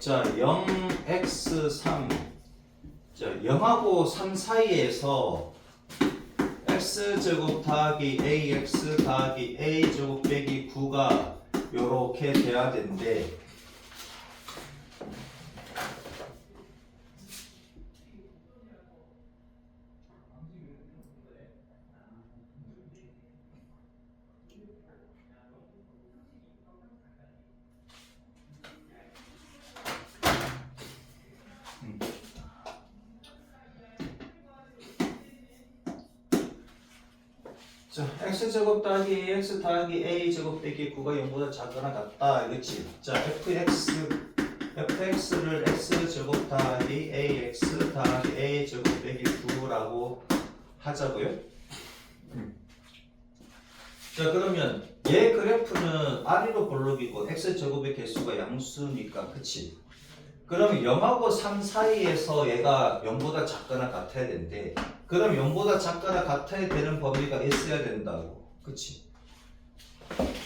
자, 0x3. 자, 0하고 3 사이에서 x제곱 더하기 ax 더하기 a제곱 빼기 9가 요렇게 돼야 된대. 자, x제곱 더하기 ax 더하기 a제곱 빼기 9가 0보다 작거나 같다 이거지. 자, fx를 x제곱 더하기 ax 더하기 a제곱 빼기 9라고 하자고요. 자, 그러면 얘 그래프는 R로 볼록이고 x제곱의 개수가 양수니까 그치? 그러면 0하고 3 사이에서 얘가 0보다 작거나 같아야 된대. 그럼 0보다 작거나 같아야 되는 범위가 있어야 된다고. 그치?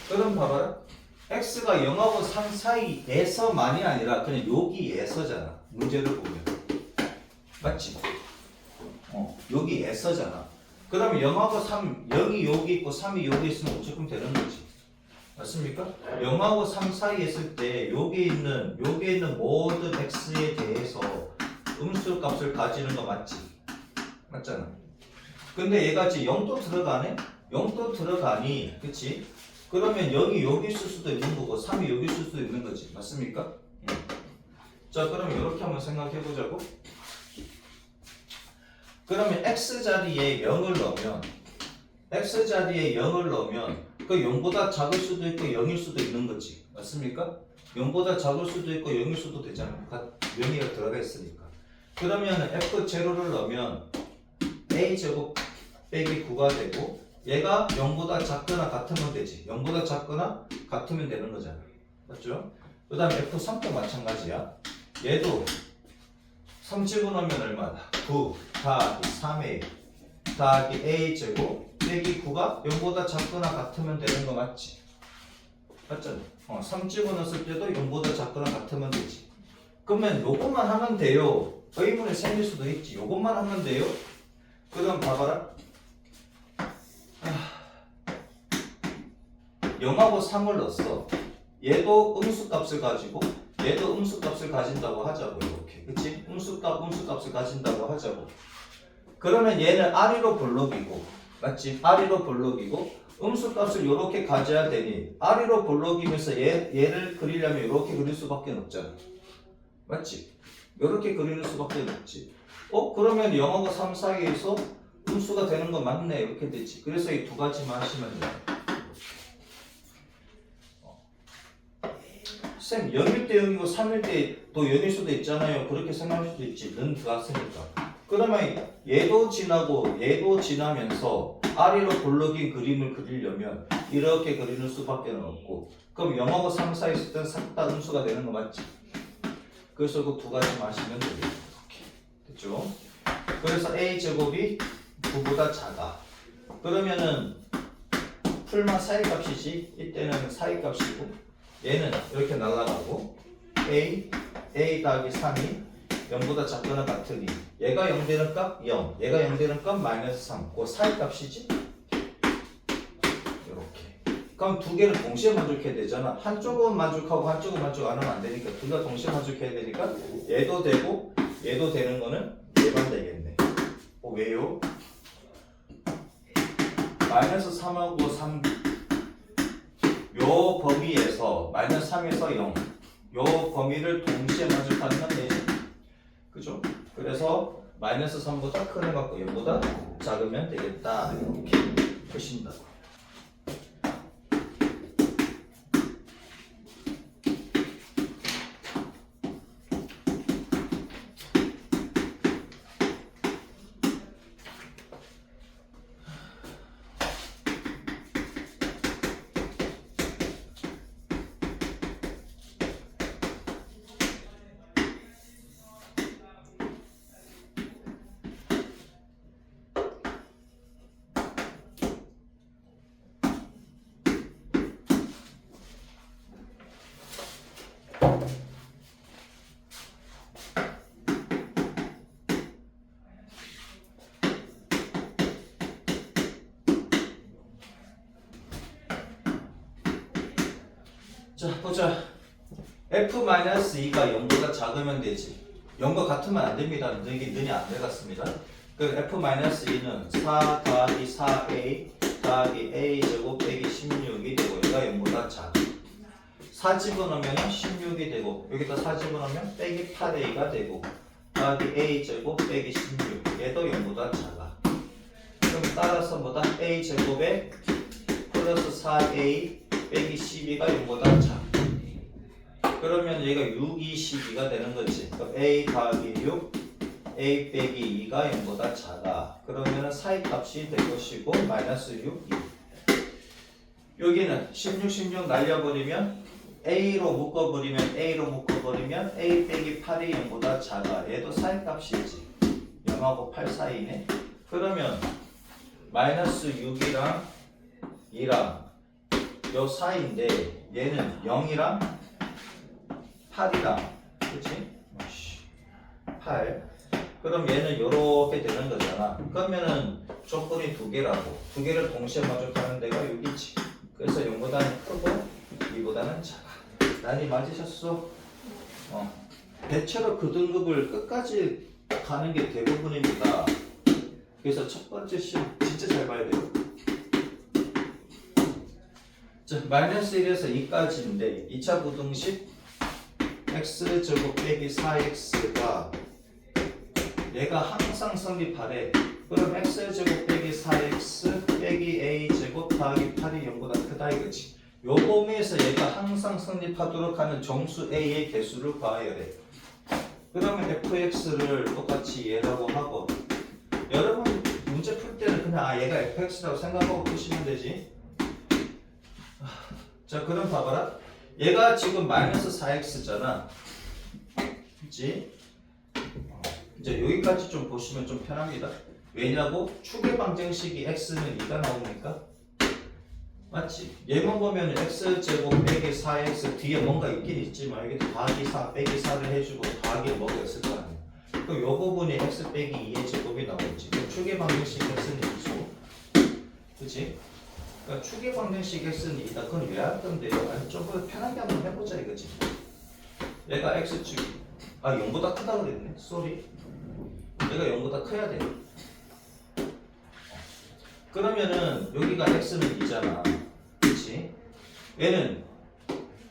그럼 봐봐요. x가 0하고 3 사이에서만이 아니라 그냥 여기에서잖아. 문제를 보면. 맞지? 여기에서잖아. 그러면 0하고 3, 0이 여기 있고 3이 여기 있으면 무조건 되는 거지. 맞습니까? 0하고 3 사이에 있을 때 여기에 있는 모든 x에 대해서 음수 값을 가지는 거 맞지? 맞잖아. 근데 얘가 지금 0도 들어가네? 0도 들어가니, 그치? 그러면 0이 여기 있을 수도 있는 거고 3이 여기 있을 수도 있는 거지. 맞습니까? 자, 그러면 이렇게 한번 생각해 보자고. 그러면 x자리에 0을 넣으면 그 0보다 작을 수도 있고 0일 수도 있는 거지. 맞습니까? 0보다 작을 수도 있고 0일 수도 되잖아. 명의가 들어가 있으니까. 그러면 f0를 넣으면 a제곱 빼기 9가 되고 얘가 0보다 작거나 같으면 되지. 0보다 작거나 같으면 되는 거잖아. 맞죠? 그 다음에 f3도 마찬가지야. 얘도 3 집어넣으면 얼마다? 9 더하기 3a 더하기 a제곱 빼기 9가 0보다 작거나 같으면 되는 거 맞지? 맞잖아. 3 집어넣었을 때도 0보다 작거나 같으면 되지. 그러면 요것만 하면 돼요. 의문이 생길 수도 있지. 요것만 하면 돼요. 그럼 봐봐라. 0하고 3을 넣었어. 얘도 음수값을 가지고 얘도 음수값을 가진다고 하자고. 이렇게. 그치? 음수값을 가진다고 하자고. 그러면 얘는 R로 볼록이고 맞지? R로 볼록이고 음수값을 이렇게 가져야 되니 R로 볼록이면서 얘를 그리려면 이렇게 그릴 수밖에 없잖아. 맞지? 이렇게 그릴 수밖에 없지. 그러면 0하고 3 사이에서 음수가 되는 거 맞네. 이렇게 되지. 그래서 이 두 가지만 하시면 돼요. 쌤, 0일 때 0이고 3일 때 또 0일 수도 있잖아요. 그렇게 생각할 수도 있지. 는 들어갔으니까. 그러면 얘도 지나고 얘도 지나면서 R로 볼록인 그림을 그리려면 이렇게 그리는 수밖에 없고 그럼 0하고 3 사이 있을 땐 싹 다 음수가 되는 거 맞지? 그래서 그 두 가지만 하시면 되겠다. 됐죠? 그래서 a제곱이 9보다 작아. 그러면은 풀만 사이값이지. 이때는 사이값이고 얘는 이렇게 날아가고 a 더하기 3이 0보다 작거나 같으니 얘가 0 되는 값 0, 얘가 0 되는 값 마이너스 3. 그 사이값이지. 이렇게. 그럼 두 개를 동시에 만족해야 되잖아. 한쪽은 만족하고 한쪽은 만족 안 하면 안 되니까 둘 다 동시에 만족해야 되니까 얘도 되고 얘도 되는 거는 얘만 되겠네. 왜요? 마이너스 3하고 3 요 범위에서 마이너스 3에서 0 요 범위를 동시에 만족하는 건 얘지. 그죠? 그래서 마이너스 3보다 큰 애 갖고 0보다 작으면 되겠다. 이렇게 보신다고. 자 보자. F-2가 0보다 작으면 되지. 0과 같으면 안 됩니다. 여기 는이 안 들어갔습니다. 그 F-2는 4 더하기 4A 더하기 A제곱 빼기 16이 되고 얘가 0보다 작아. 4 집어넣으면 16이 되고 여기다 4 집어넣으면 빼기 8A가 되고 더하기 A제곱 빼기 16 얘도 0보다 작아. 그럼 따라서 뭐다? A제곱에 플러스 4A 빼기 12가 0보다 작아. 그러면 얘가 6, 2, 12가 되는 거지. 그럼 A 더하기 6, A 빼기 2가 0보다 작아. 그러면 사이값이 될 것이고 마이너스 6, 2. 여기는 16, 16 날려버리면 A로 묶어버리면 A 빼기 8이 0보다 작아. 얘도 사이값이지. 0하고 8 사이네. 그러면 마이너스 6이랑 2랑 요 사이인데 얘는 0이랑 8이랑 그치? 8 그럼 얘는 요렇게 되는 거잖아. 그러면은 조건이 두 개라고. 두 개를 동시에 만족하는 데가 여기지. 그래서 0보다는 크고 2보다는 작아. 난이 맞으셨어? 대체로 그 등급을 끝까지 가는 게 대부분입니다. 그래서 첫 번째 시험 진짜 잘 봐야 돼요. 자, 마이너스 1에서 2까지인데 2차 부등식 x제곱 빼기 4x가 얘가 항상 성립하래. 그럼 x제곱 빼기 4x 빼기 a제곱 더하기 8이 0보다 크다 이거지. 요 범위에서 얘가 항상 성립하도록 하는 정수 a의 개수를 구해야 돼. 그러면 fx를 똑같이 얘라고 하고 여러분 문제 풀 때는 그냥 얘가 fx라고 생각하고 푸시면 되지. 자 그럼 봐봐라. 얘가 지금 마이너스 4x잖아. 그치? 이제 여기까지 좀 보시면 좀 편합니다. 왜냐고? 축의 방정식이 x는 2가 나오니까. 맞지? 얘만 보면 x제곱 빼기 4x 뒤에 뭔가 있긴 있지만 여기 더하기 4 빼기 4를 해주고 더하기에 뭐가 있을 거 아니야. 그럼 요 부분이 x 빼기 2의 제곱이 나오지. 그럼 축의 방정식 x는 2죠. 그치? 그러니까 축의 방정식 x는 2다. 그건 왜 할 건데요? 아니 좀 편하게 한번 해보자 이거지. 얘가 x축 0보다 크다 그랬네. 쏘리. 얘가 0보다 커야 돼. 그러면은 여기가 x는 2잖아. 그치? 얘는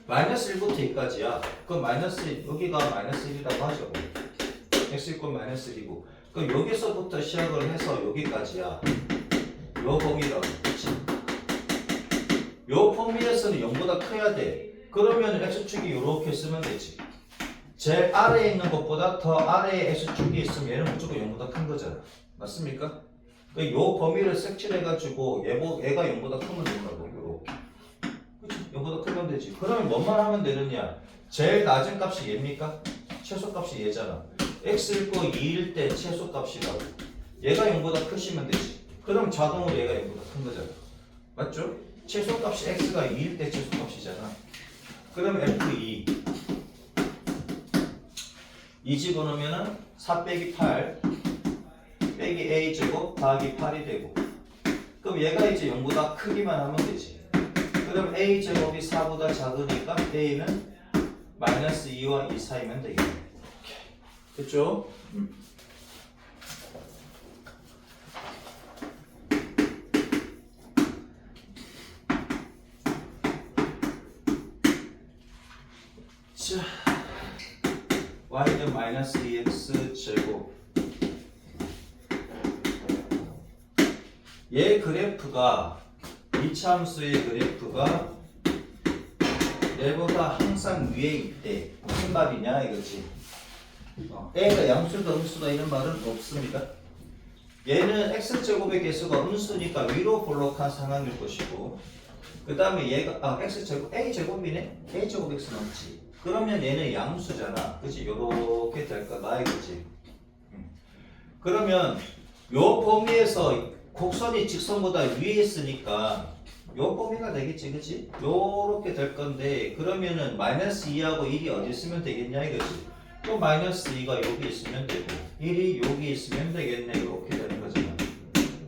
마이너스 1부터 2까지야. 그럼 마이너스 여기가 마이너스 1이라고 하죠. x 이꼴 마이너스 1이고 그럼 여기서부터 시작을 해서 여기까지야. 요 범위라고. 그치? 요 범위에서는 0보다 커야 돼. 그러면 x축이 이렇게 쓰면 되지. 제일 아래에 있는 것보다 더 아래에 x축이 있으면 얘는 무조건 0보다 큰 거잖아. 맞습니까? 요 범위를 색칠해가지고 얘가 0보다 크면 된다고. 요렇게. 그치? 0보다 크면 되지. 그러면 뭐만 하면 되느냐? 제일 낮은 값이 얘입니까? 최소값이 얘잖아. x일 거 2일 때 최소값이라고. 얘가 0보다 크시면 되지. 그럼 자동으로 얘가 0보다 큰 거잖아. 맞죠? 최소값이 x가 2일 때 최소값이잖아. 그럼 f2 2 집어넣으면 4 빼기 8 빼기 a제곱 더하기 8이 되고 그럼 얘가 이제 0보다 크기만 하면 되지. 그럼 a제곱이 4보다 작으니까 a는 마이너스 2와 2 사이면 되겠네. 됐죠? 자, y는 마이너스 2x 제곱. 얘 그래프가 이차함수의 그래프가 얘보다 항상 위에 있대. 무슨 말이냐 이거지. A가 양수다 음수다 이런 말은 없습니다. 얘는 x제곱의 개수가 음수니까 위로 볼록한 상황일 것이고 그 다음에 얘가 x제곱 a제곱이네. a제곱 x 넘지. 그러면 얘는 양수잖아. 그치? 요렇게 될 거다 이거지. 그러면 요 범위에서 곡선이 직선보다 위에 있으니까 요 범위가 되겠지. 그치? 요렇게 될 건데 그러면은 마이너스 2하고 1이 어디 있으면 되겠냐 이거지. 또 마이너스 2가 여기 있으면 되고 1이 여기 있으면 되겠네. 이렇게 되는 거잖아.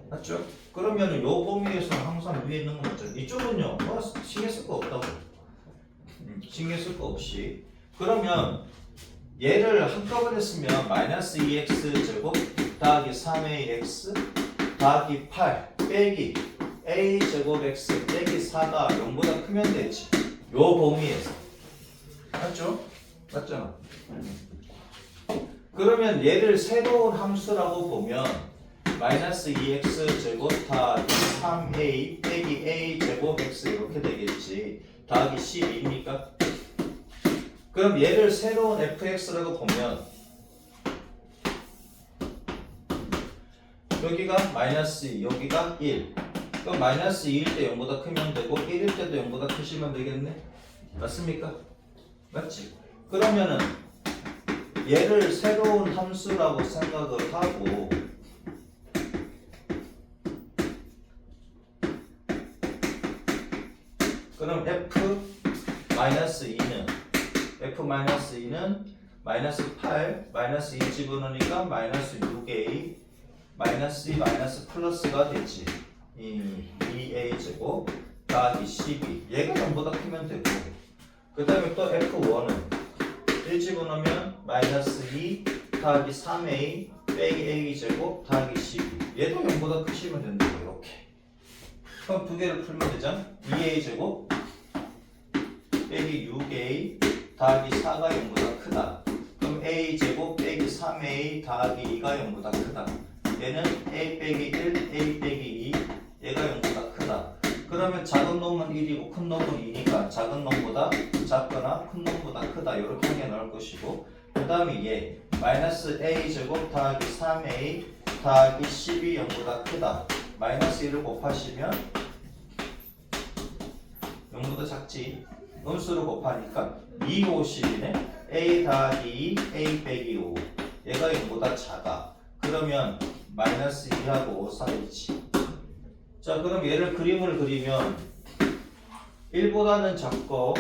맞죠? 그러면은 요 범위에서 항상 위에 있는 건 맞죠? 이쪽은요. 신경 쓸 거 없다고. 신경 쓸 거 없이. 그러면 얘를 한꺼번에 쓰면 마이너스 2x 제곱 더하기 3ax 더하기 8 빼기 a 제곱 x 빼기 4가 0보다 크면 되지. 요 범위에서. 맞죠? 맞잖아. 그러면 얘를 새로운 함수라고 보면 마이너스 2x 제곱 더하기 3a 빼기 a 제곱 x 이렇게 되겠지. 더하기 12입니까? 그럼 얘를 새로운 fx라고 보면 여기가 마이너스 2, 여기가 1. 그럼 마이너스 2일 때 0보다 크면 되고 1일 때도 0보다 크시면 되겠네? 맞습니까? 맞지? 그러면은 얘를 새로운 함수라고 생각을 하고 그럼 f-2는 마이너스 8 마이너스 2 집어넣으니까 마이너스 6a 마이너스 2 마이너스 플러스가 되지. 2a 제곱 더하기 12 얘가 0보다 크면 되고 그 다음에 또 f1은 1 집어넣으면 마이너스 2 더하기 3a 빼기 a 제곱 더하기 12 얘도 0보다 크시면 된다고 이렇게. 그럼 두 개를 풀면 되잖아. 2a 제곱 빼기 6a 더하기 4가 0보다 크다. 그럼 a 제곱 빼기 3a 더하기 2가 0보다 크다. 얘는 a 빼기 1, a 빼기 2 얘가 0보다 크다. 그러면 작은 놈은 1이고 큰 놈은 2니까 작은 놈보다 작거나 큰 놈보다 크다. 이렇게 한 개 넣을 것이고 그 다음에 얘 마이너스 a 제곱 더하기 3a 더하기 10이 0보다 크다. 마이너스 1을 곱하시면 0보다 작지. 음수를 곱하니까 2, 5, 10이네. a 더하기 2, a 빼기 5 얘가 0보다 작아. 그러면 마이너스 2하고 5 사이지. 자 그럼 얘를 그림을 그리면 1보다는 작고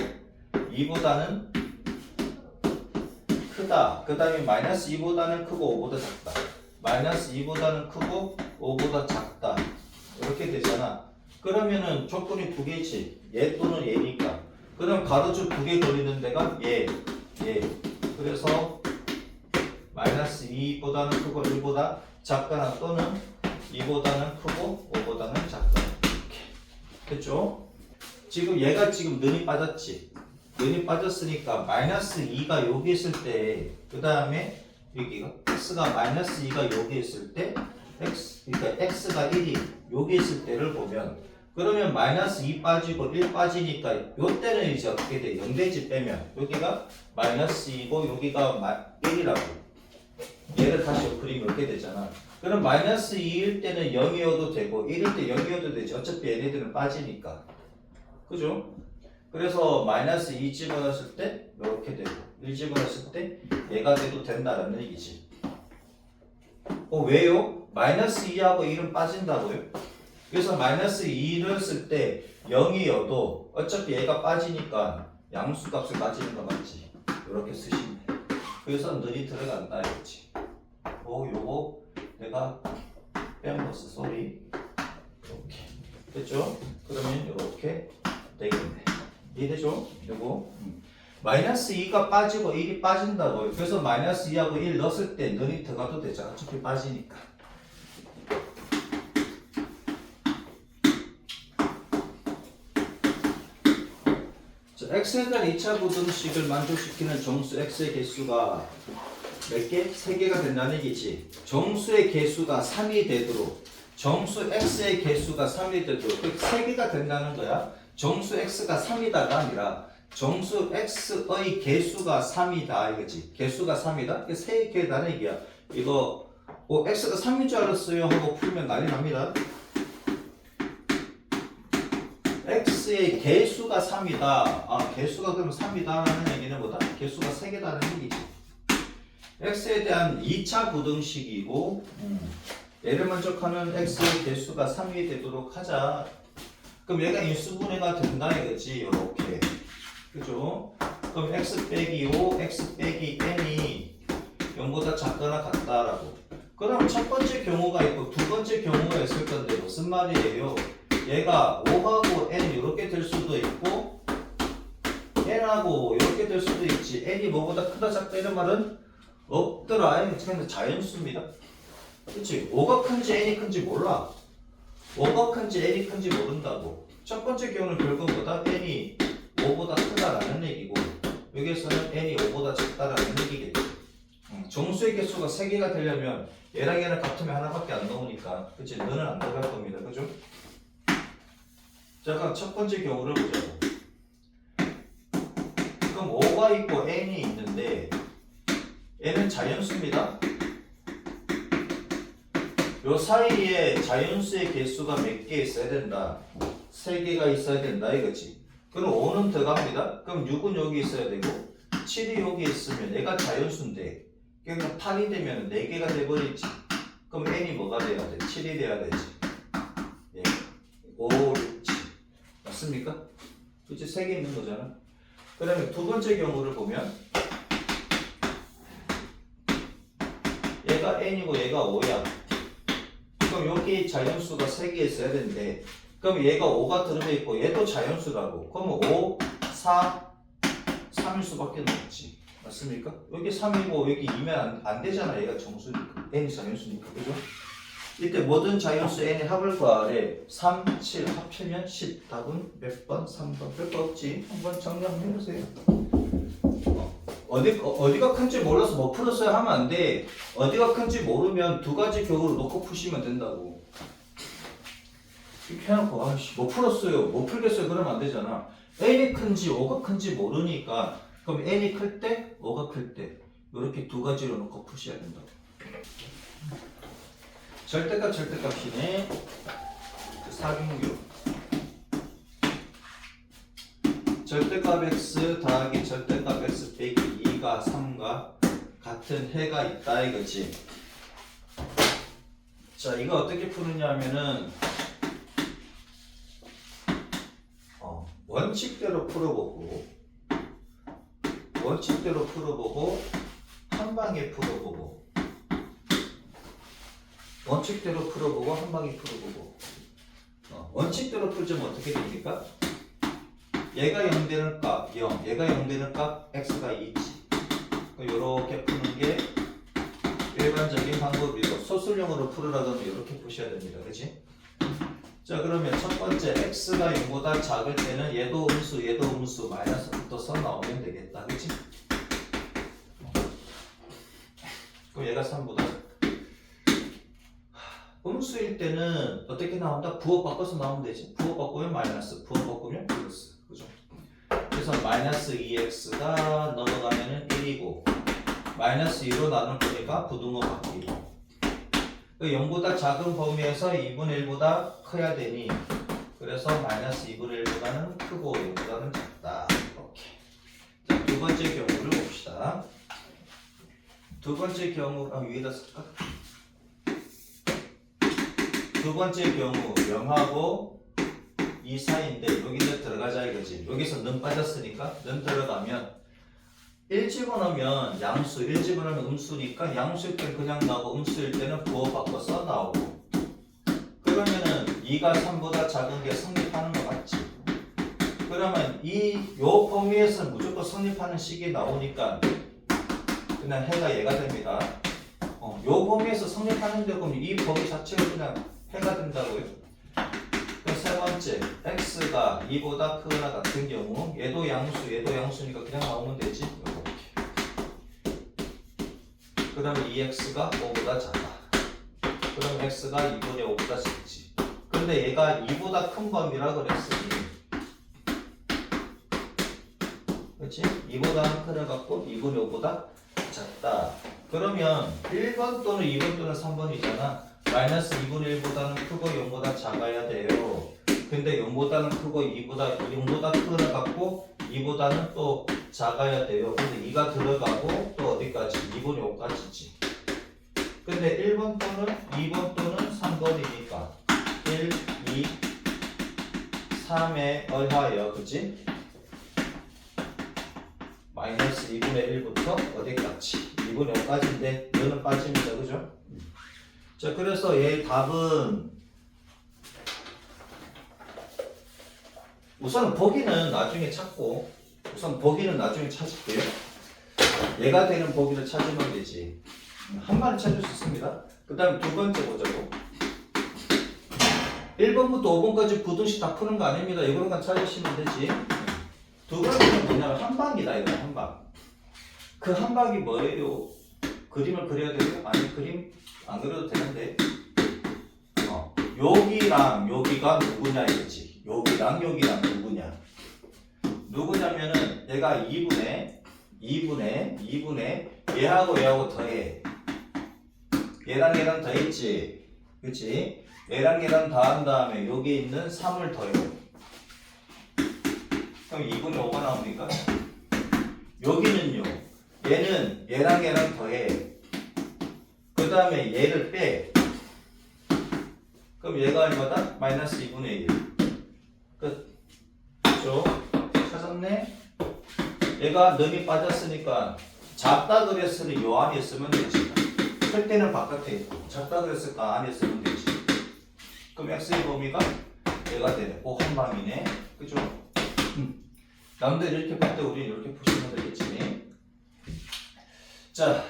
2보다는 크다. 그 다음에 마이너스 2보다는 크고 5보다 작다. 마이너스 2보다는 크고 5보다 작다. 이렇게 되잖아. 그러면은 조건이 두 개지. 얘 또는 얘니까. 그럼 가로줄 두 개 그리는 데가 얘. 그래서 마이너스 2보다는 크고 1보다 작거나 또는 2보다는 크고 5보다는 작거나 이렇게 됐죠? 지금 얘가 지금 는이 빠졌지. 는이 빠졌으니까 마이너스 2가 여기 있을 때 그 다음에 여기가 x가 마이너스 2가 여기 있을 때 그러니까 x가 1이 여기 있을 때를 보면 그러면 마이너스 2 빠지고 1 빠지니까 요때는 이제 어떻게 돼? 0대지 빼면 여기가 마이너스 2고 여기가 1이라고 얘를 다시 그리면 이렇게 되잖아. 그럼 마이너스 2일 때는 0이어도 되고 1일 때 0이어도 되지. 어차피 얘네들은 빠지니까. 그죠? 그래서 마이너스 2 집어넣었을 때 이렇게 되고 1 집어넣었을 때 얘가 돼도 된다는 얘기지. 왜요? 마이너스 2하고 1은 빠진다고요? 그래서 마이너스 2를 쓸 때 0이어도 어차피 얘가 빠지니까 양수값을 가지는 거 맞지? 이렇게 쓰시면 돼. 그래서 늘이 들어간다 이거지. 요거 내가 빼먹었어. 쏘리. 이렇게 됐죠? 그러면 이렇게 되겠네. 이해되죠? 요거 마이너스 2가 빠지고 1이 빠진다고요. 그래서 마이너스 2하고 1 넣었을 때 늘이 들어가도 되잖아. 어차피 빠지니까. x에 대한 2차 부등식을 만족시키는 정수 x의 개수가 몇 개? 3개가 된다는 얘기지. 정수의 개수가 3이 되도록 정수 x의 개수가 3이 되도록 3개가 된다는 거야. 정수 x가 3이다가 아니라 정수 x의 개수가 3이다 이거지. 개수가 3이다? 이게 3개다는 얘기야. 이거 x가 3인 줄 알았어요 하고 풀면 난리 납니다. x의 개수가 3이다. 개수가 그러면 3이다라는 얘기는 뭐다? 개수가 3개다라는 얘기지. x에 대한 2차 부등식이고 얘를 만족하는 x의 개수가 3이 되도록 하자. 그럼 얘가 인수분해가 된다 이거지. 요렇게. 그죠? 그럼 x 빼기 5, x 빼기 n이 0보다 작거나 같다라고. 그럼 첫 번째 경우가 있고 두 번째 경우가 있을 건데 무슨 말이에요? 얘가 5하고 n 이렇게 될 수도 있고 n하고 이렇게 될 수도 있지. n이 뭐보다 크다 작다 이런 말은 없더라. 그냥 자연수입니다. 그치? 5가 큰지 n이 큰지 몰라. 5가 큰지 n이 큰지 모른다고. 첫 번째 경우는 결과보다 n이 5보다 크다라는 얘기고, 여기에서는 n이 5보다 작다라는 얘기겠지. 정수의 개수가 3개가 되려면 얘랑 얘랑 같으면 하나밖에 안 나오니까, 그치? 너는 안 들어갈 겁니다. 그죠? 자, 그럼 첫 번째 경우를 보자고. 그럼 5가 있고 n이 있는데 n은 자연수입니다. 요 사이에 자연수의 개수가 몇 개 있어야 된다? 3개가 있어야 된다 이거지. 그럼 5는 들어갑니다. 그럼 6은 여기 있어야 되고 7이 여기 있으면 얘가 자연수인데 그러니까 8이 되면 4개가 돼버리지. 그럼 n이 뭐가 돼야 돼? 7이 돼야 되지. 예. 5, 6, 7 맞습니까? 그치? 3개 있는 거잖아. 그 다음에 두 번째 경우를 보면 얘가 n이고 얘가 5야. 그럼 여기 자연수가 3개 있어야 되는데, 그럼 얘가 5가 들어가 있고 얘도 자연수라고. 그러면 5, 4, 3일 수밖에 없지. 맞습니까? 여기 3이고 여기 2면 안 되잖아. 얘가 정수니까. n이 자연수니까. 그죠? 이때 모든 자연수 n의 합을 구하래. 3, 7 합치면 10. 답은 몇 번? 3번. 별거 없지. 한번 정리 한번 해보세요. 어디가 큰지 몰라서 뭐 풀었어야 하면 안 돼. 어디가 큰지 모르면 두 가지 격으로 놓고 푸시면 된다고. 이렇게 해놓고 아씨 뭐 풀었어요, 뭐 풀겠어요 그러면 안 되잖아. n이 큰지 5가 큰지 모르니까 그럼 n이 클 때, 5가 클 때 이렇게 두 가지로 놓고 푸셔야 된다고. 절대값 절대값이네. 사균교 절대값 x 더하기 절대값 x 빼기 2가 3과 같은 해가 있다 이거지. 자, 이거 어떻게 푸느냐 하면은 원칙대로 풀어보고 한 방에 풀어보고 원칙대로 풀어보고 한 방에 풀어보고. 원칙대로 풀자면 어떻게 됩니까? 얘가 0 되는 값 0, 얘가 0 되는 값 x가 2지. 이렇게 푸는 게 일반적인 방법이고, 소수령으로 풀으라면 이렇게 푸셔야 됩니다. 그치? 자, 그러면 첫 번째 x가 0보다 작을 때는 얘도 음수 마이너스 붙어서 나오면 되겠다. 그치? 그럼 얘가 3보다 음수일 때는 어떻게 나온다? 부호 바꿔서 나오면 되지. 부호 바꾸면 마이너스, 부호 바꾸면 플러스. 그죠? 그래서 마이너스 2x가 넘어가면은 1이고 마이너스 2로 나눌 거니까 부등호 바뀌고, 0보다 작은 범위에서 2분의 1보다 커야 되니 그래서 마이너스 2분의 1보다는 크고 0보다는 작다. 이렇게. 자, 두 번째 경우를 봅시다. 두 번째 경우 위에다 쓸까? 두 번째 경우 0하고 2 사이인데 여기서 들어가자 이거지. 여기서 는 빠졌으니까 는 들어가면 1 집어넣으면 양수, 1 집어넣으면 음수니까 양수일 때는 그냥 나오고 음수일 때는 부호 바꿔서 나오고. 그러면은 2가 3보다 작은 게 성립하는 거 맞지? 그러면 요 범위에서 무조건 성립하는 식이 나오니까 그냥 해가 얘가 됩니다. 요 범위에서 성립하는데 그럼 이 범위 자체가 그냥 해가 된다고요? 세 번째, x가 2보다 크거나 같은 경우 얘도 양수니까 그냥 나오면 되지. 이렇게. 그 다음에 2x가 5보다 작아. 그럼 x가 2분의 5보다 작지. 근데 얘가 2보다 큰 범위라 그랬으니, 그렇지? 2보다는 크를 갖고 2분의 5보다 작다. 그러면 1번 또는 2번 또는 3번이잖아. 마이너스 2분의 1보다는 크고 0보다 작아야 돼요. 근데 0보다는 크고 0보다 크를 갖고 2보다는 또 작아야 돼요. 근데 2가 들어가고 또 어디까지? 2분의 5까지지. 근데 1번 또는 2번 또는 3번이니까 1, 2, 3에 의하여, 그치? 마이너스 2분의 1부터 어디까지? 2분의 5까지인데 얘는 빠집니다. 그죠? 자, 그래서 얘 답은 우선 보기는 나중에 찾고 우선 보기는 나중에 찾을게요. 얘가 되는 보기를 찾으면 되지. 한 번에 찾을 수 있습니다. 그 다음에 두 번째 보자고. 1번부터 5번까지 부등식 다 푸는 거 아닙니다. 이거만 찾으시면 되지. 두 번째는 뭐냐면 한방이다. 이거 한방. 그 한방이 뭐예요? 그림을 그려야 돼요? 아니 그림 안 그려도 되는데 여기랑 여기가 누구냐 이거지. 여기랑 여기랑 누구냐. 누구냐면은 얘가 2분의 얘하고 얘하고 더해. 얘랑 얘랑 더했지. 그치? 얘랑 얘랑 더한 다음에 여기 있는 3을 더해. 그럼 2분의 5가 나옵니까? 여기는요. 얘는 얘랑 얘랑 더해. 그 다음에 얘를 빼. 그럼 얘가 얼마다? 마이너스 2분의 1. 끝. 그죠? 찾았네? 얘가 넘이 빠졌으니까 작다 그랬으니 요 안에 쓰면 되지. 클 때는 바깥에 있고 작다 그랬으니까 안에 쓰면 되지. 그럼 x의 범위가 얘가 되네. 오, 한 방이네. 그죠? 남들 이렇게 볼 때 우리는 이렇게 보시면 되겠지. 자,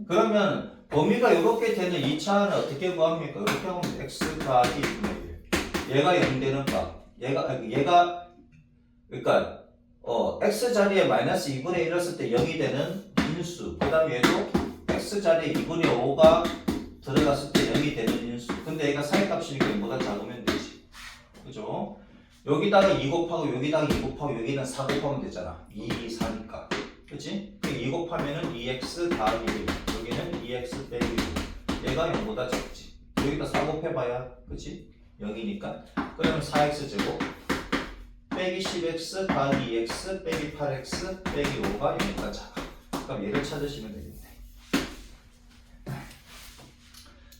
그러면 범위가 이렇게 되는 2차는 어떻게 구합니까? 이렇게 하면 x 더하기 2분의 1. 얘가 0 되는 값. 얘가 그러니까 x 자리에 마이너스 2분의 1을 쓸 때 0이 되는 인수. 그 다음에 얘도 x 자리에 2분의 5가 들어갔을 때 0이 되는 인수. 근데 얘가 사이값이니까 0보다 작으면 되지. 그죠? 여기다가 2 곱하고 여기다가 2 곱하고 여기는 4 곱하면 되잖아. 2, 4니까. 그치? 2 곱하면은 2x 더하기 1. 여기는 2x 빼기 1. 얘가 0보다 작지. 여기다 4 곱해봐야. 그치? 0이니까. 그러면 4x 제곱 빼기 10x 더하기 2x 빼기 8x 빼기 5가 0보다 작아. 그럼 얘를 찾으시면 되겠네.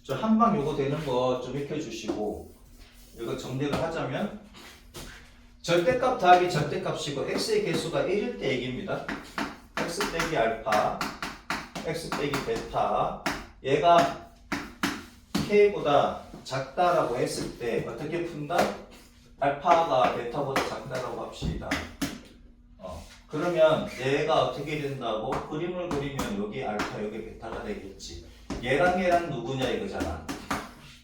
저 한방 요거 되는 거 좀 익혀주시고 이거 정리를 하자면 절대값 더하기 절대값이고 x의 개수가 1일 때 얘기입니다. x 빼기 알파 x 빼기 베타 얘가 k보다 작다라고 했을 때 어떻게 푼다? 알파가 베타보다 작다라고 합시다. 그러면 얘가 어떻게 된다고? 그림을 그리면 여기 알파 여기 베타가 되겠지. 얘랑 얘랑 누구냐 이거잖아.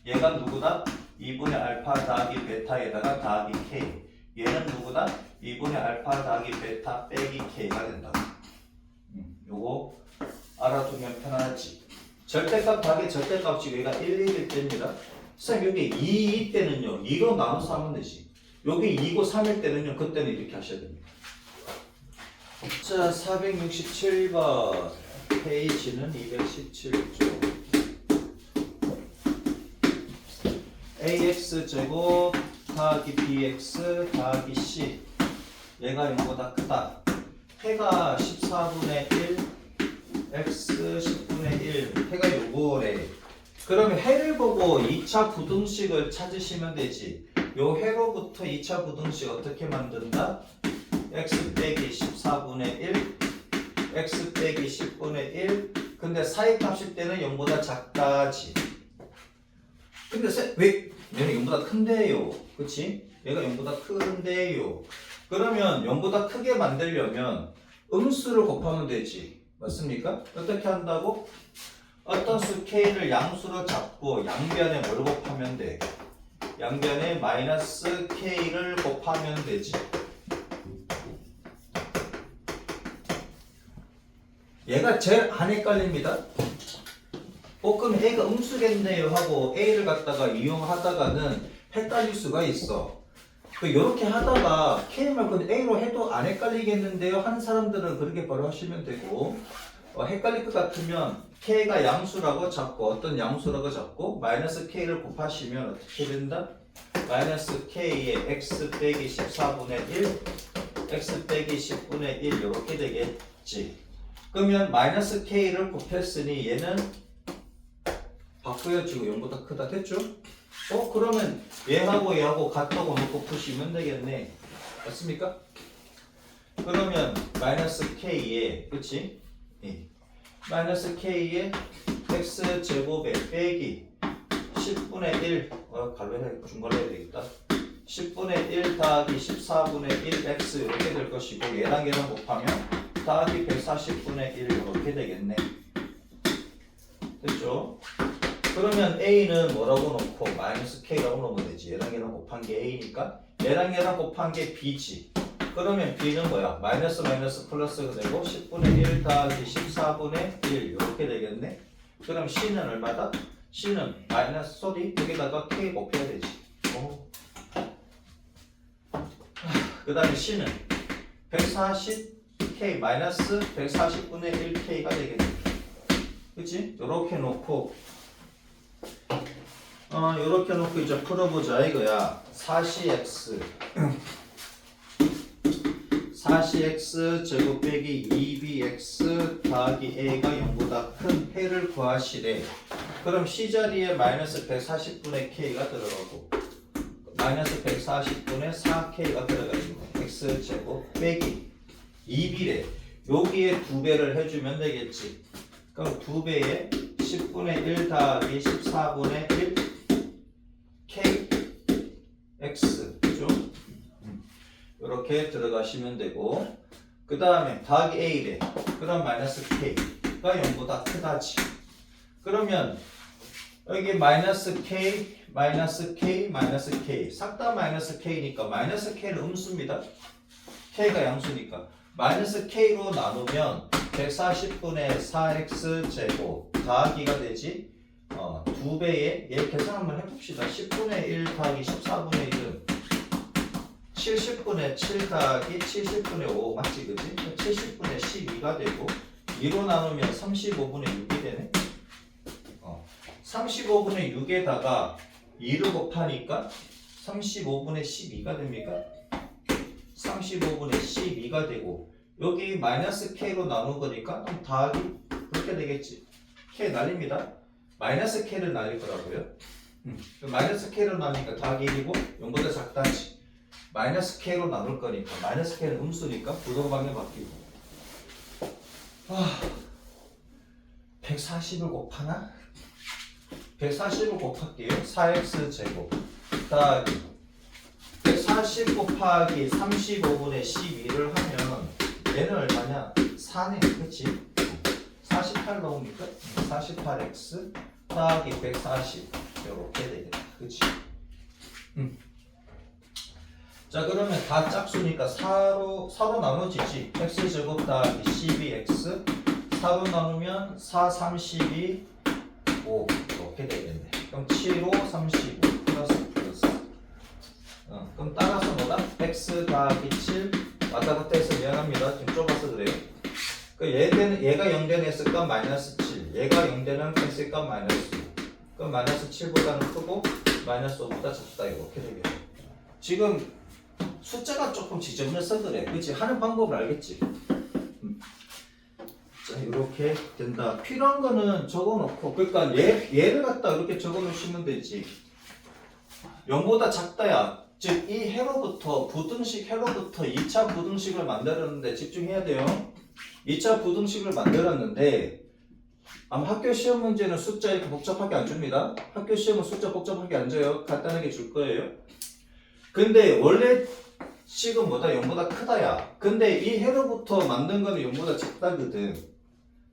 얘가 누구다? 2분의 알파 더하기 베타에다가 더하기 k. 얘는 누구다? 2분의 알파 더하기 베타 빼기 k가 된다고. 요거 알아두면 편하지. 절대값 더하기 절대값이 얘가 1, 1일 때입니다. 선생님 여기 2일 때는요 2로 나눠서 하면 되지. 여기 2고 3일 때는요 그때는 이렇게 하셔야 됩니다. 자 467번 페이지는 217쪽. ax제곱 더하기 bx 더하기 c 얘가 0보다 크다. 해가 14분의 1 x 10분의 1 해가 요거래. 그러면 해를 보고 2차 부등식을 찾으시면 되지. 요 해로부터 2차 부등식 어떻게 만든다? x 빼기 14분의 1 x 빼기 10분의 1 근데 사이값일 때는 0보다 작다지. 근데 왜 얘는 0보다 큰데요? 그치? 얘가 0보다 큰데요. 그러면 0보다 크게 만들려면 음수를 곱하면 되지. 맞습니까? 어떻게 한다고? 어떤 수 k를 양수로 잡고 양변에 뭘 곱하면 돼? 양변에 마이너스 k를 곱하면 되지. 얘가 제일 안 헷갈립니다. 그럼 A가 음수겠네요 하고 A를 갖다가 이용하다가는 헷갈릴 수가 있어. 이렇게 하다가 K만 근데 A로 해도 안 헷갈리겠는데요 하는 사람들은 그렇게 바로 하시면 되고, 헷갈릴 것 같으면 K가 양수라고 잡고 어떤 양수라고 잡고 마이너스 K를 곱하시면 어떻게 된다? 마이너스 K에 X 빼기 14분의 1 X 빼기 10분의 1 이렇게 되겠지. 그러면 마이너스 K를 곱했으니 얘는 바꾸어지고 0보다 크다 됐죠? 그러면 얘하고 얘하고 같다고 놓고 푸시면 되겠네. 맞습니까? 그러면 마이너스 K에 그치? 마이너스 K에 X 제곱에 빼기 10분의 1 갈로 해 중괄호 해야 되겠다. 10분의 1 더하기 14분의 1x 이렇게 될 것이고 얘랑 얘랑 곱하면 더하기 140분의 1 이렇게 되겠네. 됐죠? 그러면 a는 뭐라고 놓고 마이너스 k라고 놓으면 되지. 얘랑 얘랑 곱한 게 a니까 얘랑 얘랑 곱한 게 b지. 그러면 b는 뭐야? 마이너스 마이너스 플러스가 되고 10분의 1 더하기 14분의 1 이렇게 되겠네. 그럼 c는 얼마다? c는 마이너스 소리 여기다가 k 곱해야 되지. 그 다음에 c는 140k 마이너스 140분의 1k가 되겠네. 그치? 요렇게 놓고 요렇게 놓고 이제 풀어보자 이거야. 4cx 4cx 제곱 빼기 2bx 더하기 a가 0보다 큰 해를 구하시래. 그럼 c자리에 마이너스 140분의 k가 들어가고 마이너스 140분의 4k가 들어가지고 x제곱 빼기 2b래. 여기에 2배를 해주면 되겠지. 그럼 2배에 10분의 1 더하기 14분의 1 k x 그죠? 이렇게 들어가시면 되고 그 다음에 더하기 a래. 그럼 마이너스 k가 0보다 크다지. 그러면 여기 마이너스 k 마이너스 k 마이너스 k 싹 다 마이너스 k니까 마이너스 k는 음수입니다. k가 양수니까 마이너스 k로 나누면 140분의 4x 제곱 더하기가 되지. 2배에 얘 계산 한번 해봅시다. 10분의 1 더하기 14분의 1은 70분의 7 더하기 70분의 5 맞지 그지? 70분의 12가 되고 2로 나누면 35분의 6이 되네. 35분의 6에다가 2를 곱하니까 35분의 12가 됩니까? 35분의 12가 되고 여기 마이너스 k로 나눈 거니까 더하기 그렇게 되겠지. k 날립니다. 마이너스 k를 날릴 거라고요. 마이너스 k로 나누니까 더하기 1이고 0보다 작다지. 마이너스 k로 나눌 거니까 마이너스 k는 음수니까 부동 방향 바뀌고 140을 곱하나? 140을 곱할게요. 4x 제곱 더하기 140 곱하기 35분의 12를 하면 얘는 얼마냐? 4네. 그치? 48 나옵니까? 48x 더하기 140 이렇게 되겠다. 그치? 자 그러면 다 짝수니까 4로 나눠지지. x제곱 더하기 12x 4로 나누면 4, 32, 5 이렇게 되겠네. 그럼 7, 5, 35 플러스 그럼 따라서 뭐다? x 더하기 7 왔다 갔다 해서 미안합니다. 좀 좁아서 그래요. 얘가 0되는 x값 마이너스 7 얘가 0되는 x값 마이너스 5 그럼 마이너스 7보다는 크고 마이너스 5보다 작다 이렇게 되겠네. 지금 숫자가 조금 지저분해서 그래. 그치? 하는 방법을 알겠지? 자, 이렇게 된다. 필요한 거는 적어 놓고, 그러니까 얘를 갖다 이렇게 적어 놓으시면 되지. 0보다 작다야. 즉, 이 해로부터, 부등식 해로부터 2차 부등식을 만들었는데 집중해야 돼요. 2차 부등식을 만들었는데, 아마 학교 시험 문제는 숫자 이렇게 복잡하게 안 줍니다. 학교 시험은 숫자 복잡하게 안 줘요. 간단하게 줄 거예요. 근데 원래 식은 뭐다? 0보다 크다야. 근데 이 해로부터 만든 거는 0보다 작다거든.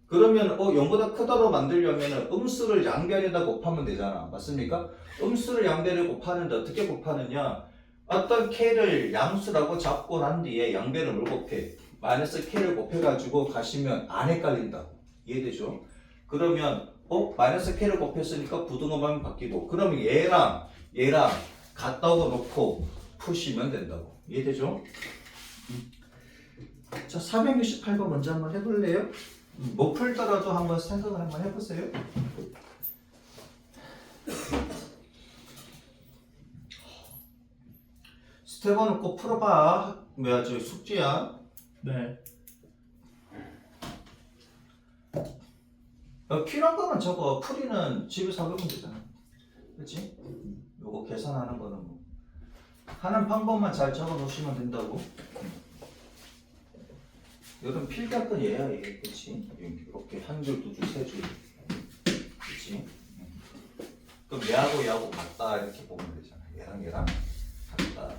그러면 0보다 크다로 만들려면 음수를 양변에다 곱하면 되잖아. 맞습니까? 음수를 양변에 곱하는데 어떻게 곱하느냐? 어떤 k를 양수라고 잡고 난 뒤에 양변을 뭘 곱해? 마이너스 k를 곱해가지고 가시면 안 헷갈린다. 이해되죠? 그러면 마이너스 k를 곱했으니까 부등호방이 바뀌고 그러면 얘랑 같다고 놓고 푸시면 된다고. 이해되죠? 자, 468번 먼저 한번 해볼래요? 못 풀더라도 한번 생각을 한번 해보세요. 스텝 1은 꼭 풀어봐. 뭐야, 저 숙제야. 네. 필요한 거만 적어. 풀이는 집에서 하면 되잖아. 그치? 요거 계산하는 거는 뭐. 하는 방법만 잘 적어 놓으시면 된다고. 이런 필기할 얘야, 얘. 그치? 이렇게 한 줄, 두 줄, 세 줄. 그치? 그럼 얘하고 같다. 이렇게 보면 되잖아. 얘랑 같다.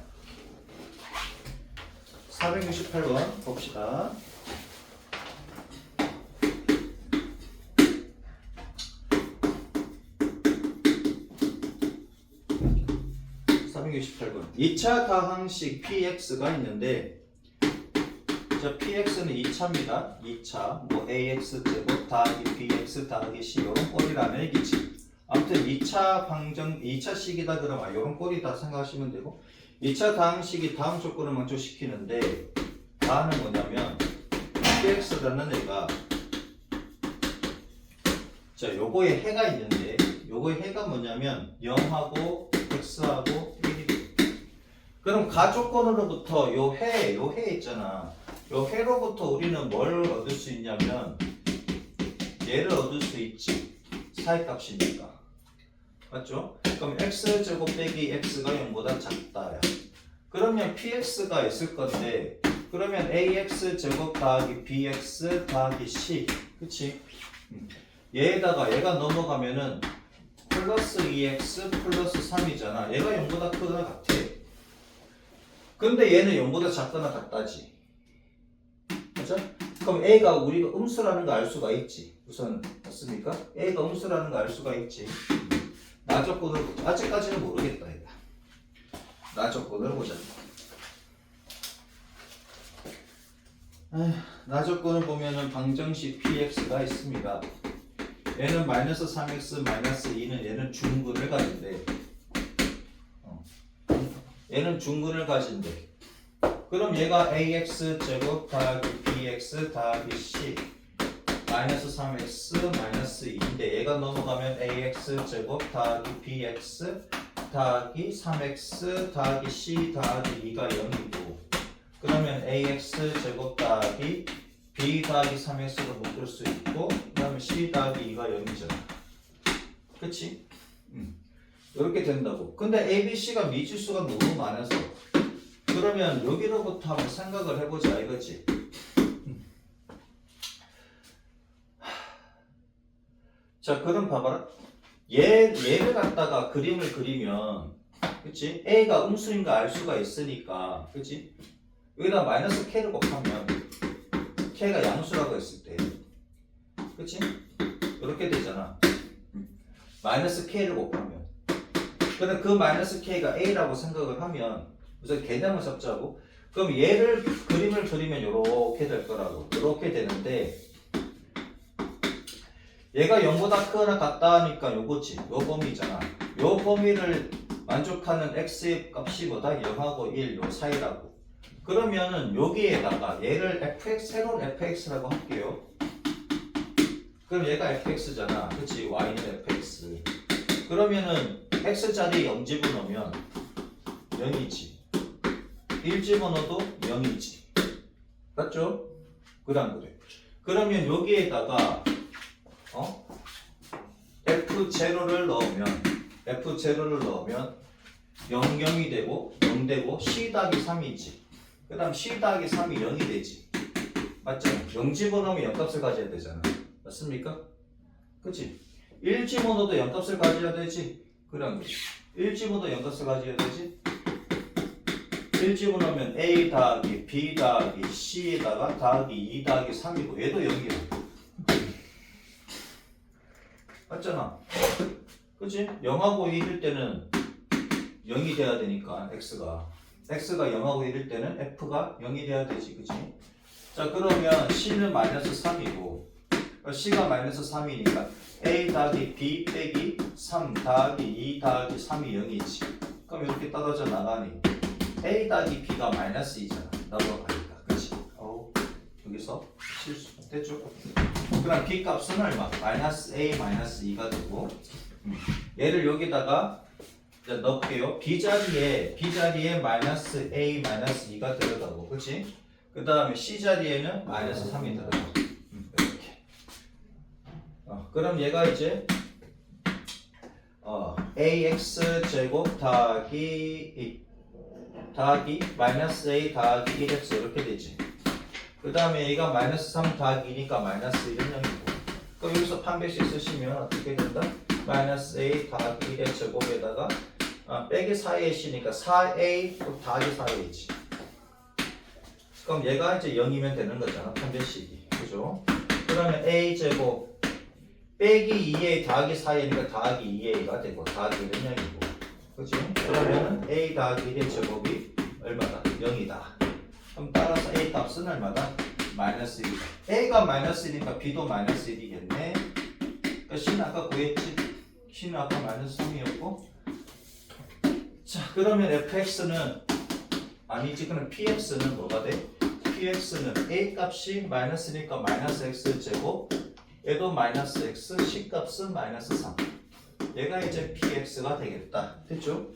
468번 봅시다. (468번) 2차 다항식 px가 있는데 자, px는 2차입니다. 2차 뭐 ax 제곱 더하기 bx 더하기 c 이런 꼴이라는 얘기지. 아무튼 2차 방정 2차 식이다 그러면 이런 꼴이다 생각하시면 되고 2차 다항식이 다음 조건을 만족시키는데 다는 뭐냐면 px라는 애가 자 요거에 해가 있는데 요거의 해가 뭐냐면 0하고 x하고 1이 그럼 가조건으로부터 요 해 있잖아. 요 해로부터 우리는 뭘 얻을 수 있냐면 얘를 얻을 수 있지. 사이값이니까. 맞죠? 그럼 x제곱 빼기 x가 0보다 작다야. 그러면 px가 있을 건데 그러면 ax제곱 더하기 bx 더하기 c 그치? 얘에다가 얘가 넘어가면은 플러스 2x 플러스 3이잖아. 얘가 0보다 크거나 같아. 근데 얘는 0보다 작거나 같다지. 맞죠? 그럼 A가 우리가 음수라는 거 알 수가 있지. 우선 맞습니까? A가 음수라는 거 알 수가 있지. 나 조건을 아직까지는 모르겠다. 얘가. 나 조건을 보자. 나 조건을 보면은 방정식 px가 있습니다. 얘는 마이너스 3x 마이너스 2는 얘는 중근을 가진대. 얘는 중근을 가진대. 그럼 얘가 ax 제곱 더하기 bx 더하기 c 마이너스 3x 마이너스 2인데 얘가 넘어가면 ax 제곱 더하기 bx 더하기 3x 더하기 c 더하기 2가 0이고 그러면 ax 제곱 더하기 b 더하기 3x로 묶을 수 있고 그 다음에 c 더하기 2가 0이잖아. 그치? 이렇게 된다고. 근데 a, b, c가 미지수가 너무 많아서 그러면 여기로부터 한번 생각을 해보자 이거지. 자 그럼 봐봐라. 얘를 갖다가 그림을 그리면 그치? A가 음수인 거 알 수가 있으니까 그치? 여기다 마이너스 K를 곱하면 K가 양수라고 했을 때 그치? 이렇게 되잖아. 마이너스 K를 곱하면 근데 그 마이너스 K가 A라고 생각을 하면 우선 개념을 잡자고 그럼 얘를 그림을 그리면 이렇게 될 거라고. 이렇게 되는데 얘가 0보다 크거나 같다 하니까 요거지. 요 범위잖아. 요 범위를 만족하는 x의 값이 뭐다? 0하고 1 요 사이라고. 그러면은 여기에다가 얘를 fx 새로운 fx라고 할게요. 그럼 얘가 fx잖아. 그치? y는 fx. 그러면은 x 자리에 0 집어넣으면 0이지. 1 집어넣어도 0이지. 맞죠? 그다음 그래. 그러면 여기에다가 F0를 넣으면 0, 0이 되고 0 되고 C 더하기 3이지. 그 다음 C 더하기 3이 0이 되지. 맞죠? 0 집어넣으면 0값을 가져야 되잖아. 맞습니까? 그치? 1 집어넣어도 0값을 가져야 되지. 그런 거지. 1 집어넣어도 0값을 가져야 되지. 1 집어넣으면 A 더하기 B 더하기 C에다가 더하기 2 더하기 3이고 얘도 0이야. 맞잖아. 그치? 0하고 1일 때는 0이 돼야 되니까 X가 0하고 1일 때는 F가 0이 돼야 되지. 그치? 자 그러면 C는 마이너스 3이고 C가 마이너스 3이니까 A 더하기 B 빼기 3 더하기 2 더하기 3이 0이지. 그럼 이렇게 떨어져 나가니 A 더하기 B가 마이너스 2잖아. 넘어가니까. 그치? 여기서 실수 됐죠? 그럼 B 값은 얼마? 마이너스 A 마이너스 2가 되고 얘를 여기다가 넣을게요. B 자리에 마이너스 A 마이너스 2가 들어가고 그치? 그 다음에 C 자리에는 마이너스 3이 들어가고 이렇게 그럼 얘가 이제 AX 제곱 더하기 마이너스 A 더하기 1X 이렇게 되지. 그 다음에 A가 마이너스 3 더하기 2니까 마이너스 1은 0이고 그럼 여기서 판별식 쓰시면 어떻게 된다? 마이너스 A 더하기 1의 제곱에다가 빼기 4A C니까 4A 더하기 4A지. 그럼 얘가 이제 0이면 되는 거잖아. 판별식이. 그죠? 그러면 a제곱 빼기 2a 더하기 4a니까 더하기 2a가 되고 더하기 1은 0이고. 그치? 그러면 a 더하기 1의 제곱이 얼마다? 0이다. 그럼 따라서 a 값은 얼마다? 마이너스 1이다. a가 마이너스 1이니까 b도 마이너스 1이겠네. 그러니까 c는 아까 구했지? c는 아까 마이너스 3이었고. 자, 그러면 fx는 아니지. 그럼 px는 뭐가 돼? px는 a 값이 마이너스니까 마이너스 x 제곱, 얘도 마이너스 x, c 값은 마이너스 3. 얘가 이제 px가 되겠다. 됐죠?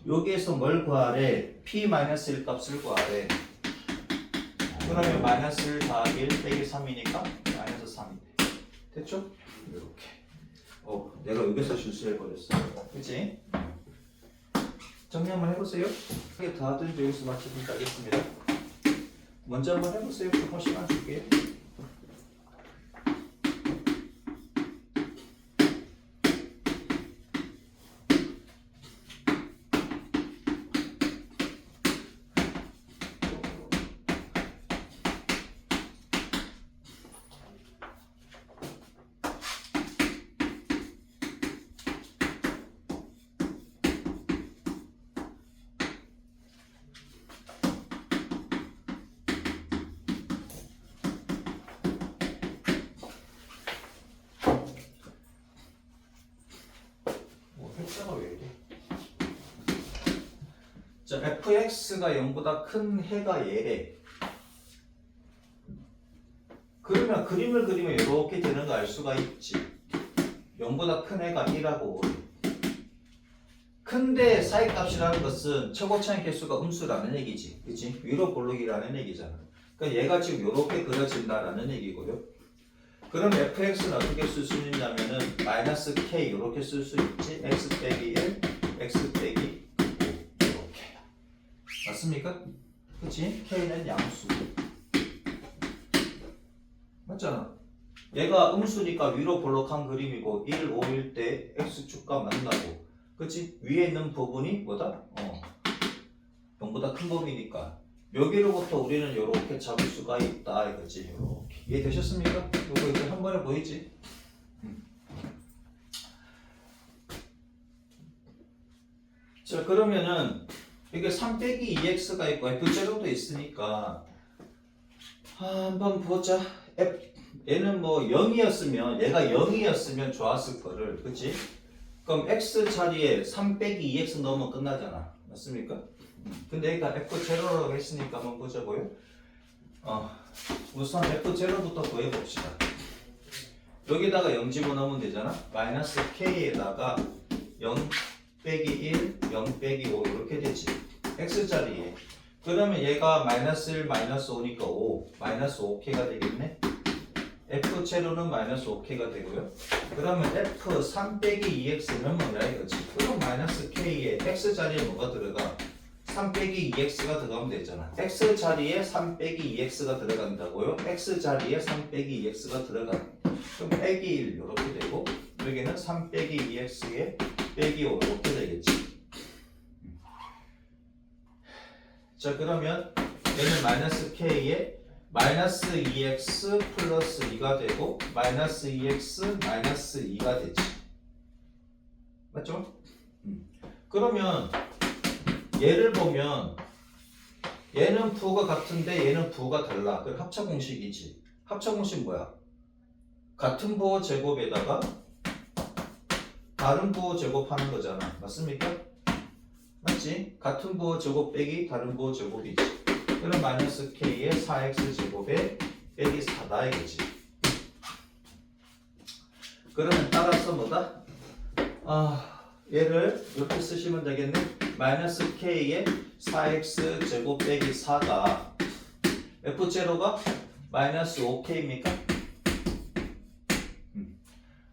여기에서 뭘 구하래? p-1 값을 구하래. 그러면 마이너스 1 더하기 1 빼기 3이니까 마이너스 3이 돼. 됐죠? 이렇게. 내가 여기서 실수해버렸어. 그치? 정리 한번 해보세요. 이게 다 하든지 여기서 맞추든지 알겠습니다. 먼저 한번 해보세요. 조금 시간 줄게요. 숫자가 왜 이래? 자, fx가 0보다 큰 해가 얘래. 그러면 그림을 그리면 이렇게 되는 거 알 수가 있지. 0보다 큰 해가 1하고 큰데 사이값이라는 것은 최고차의 개수가 음수라는 얘기지. 그치? 위로 볼록이라는 얘기잖아. 그러니까 얘가 지금 이렇게 그려진다라는 얘기고요. 그럼 fx는 어떻게 쓸 수 있냐면은 마이너스 k 이렇게 쓸 수 있지. x 빼기 1, x 빼기 5 이렇게. 맞습니까? 그치? k는 양수. 맞잖아. 얘가 음수니까 위로 볼록한 그림이고 1, 5일 때 x축과 만나고 그치? 위에 있는 부분이 뭐다? 0보다 큰 범위니까 여기로부터 우리는 이렇게 잡을 수가 있다 이거지. 이렇게 이해되셨습니까? 요거 이제 한 번에 보이지? 자, 그러면은 이게 3 빼기 2x가 있고 f제로도 있으니까 한번 보자. 얘는 뭐 0이었으면 얘가 0이었으면 좋았을 거를. 그치? 그럼 x 자리에 3 빼기 2x 넣으면 끝나잖아. 맞습니까? 근데 여기가 f0라고 했으니까 한번 보자고요. 우선 f0부터 구해봅시다. 여기다가 0 집어넣으면 되잖아. 마이너스 k에다가 0 빼기 1, 0 빼기 5 이렇게 되지. x자리에. 그러면 얘가 마이너스 1, 마이너스 5니까 5, 마이너스 5k가 되겠네. f0는 마이너스 5k가 되고요. 그러면 f 3 빼기 2x는 뭐냐 이거지. 그럼 마이너스 k에 x자리에 뭐가 들어가? 3 빼기 2x가 들어가면 되잖아. x자리에 3 빼기 2x가 들어간다고요? x자리에 3 빼기 2x가 들어가. 그럼 빼기 1 이렇게 되고 여기는 3 빼기 2x에 빼기 5 이렇게 되겠지. 자, 그러면 얘는 마이너스 k에 마이너스 2x 플러스 2가 되고 마이너스 2x 마이너스 2가 되지. 맞죠? 그러면 얘를 보면 얘는 부호가 같은데 얘는 부호가 달라. 그 합차 공식이지. 합차 공식 뭐야? 같은 부호 제곱에다가 다른 부호 제곱하는 거잖아. 맞습니까? 맞지? 같은 부호 제곱 빼기 다른 부호 제곱이지. 그럼 마이너스 k의 4x 제곱에 빼기 4다 이거지. 그러면 따라서 뭐다? 얘를 이렇게 쓰시면 되겠네. 마이너스 k의 4x 제곱 빼기 4가 f0가 마이너스 5k입니까?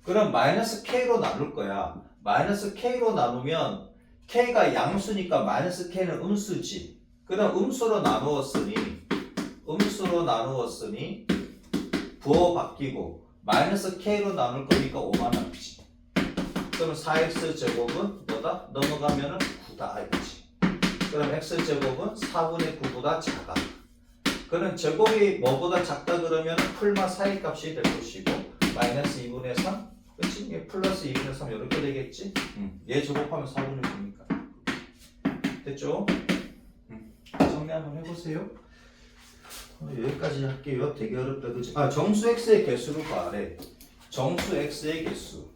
그럼 마이너스 k로 나눌 거야. 마이너스 k로 나누면 k가 양수니까 마이너스 k는 음수지. 그럼 음수로 나누었으니 부호 바뀌고 마이너스 k로 나눌 거니까 5만 원이지. 그럼 4x 제곱은 뭐다? 넘어가면은 9다 이거지. 그럼 x 제곱은 4분의 9보다 작아. 그는 제곱이 뭐보다 작다 그러면 풀마 사이 값이 될 것이고 마이너스 2분의 3 그치? 얘 플러스 2분의 3 이렇게 되겠지? 얘 제곱하면 4분의 9니까 됐죠? 정리 한번 해보세요. 여기까지 할게요. 되게 어렵다 그치? 정수 x의 개수를 구하래. 정수 x의 개수.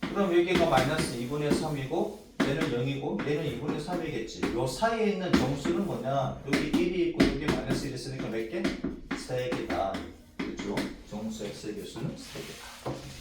그럼 여기가 마이너스 2분의 3이고 얘는 0이고 얘는 2분의 3이겠지. 요 사이에 있는 정수는 뭐냐? 여기 1이 있고 여기 마이너스 1이 있으니까 몇 개? 3개다. 그죠? 정수 x의 개수는 3개다.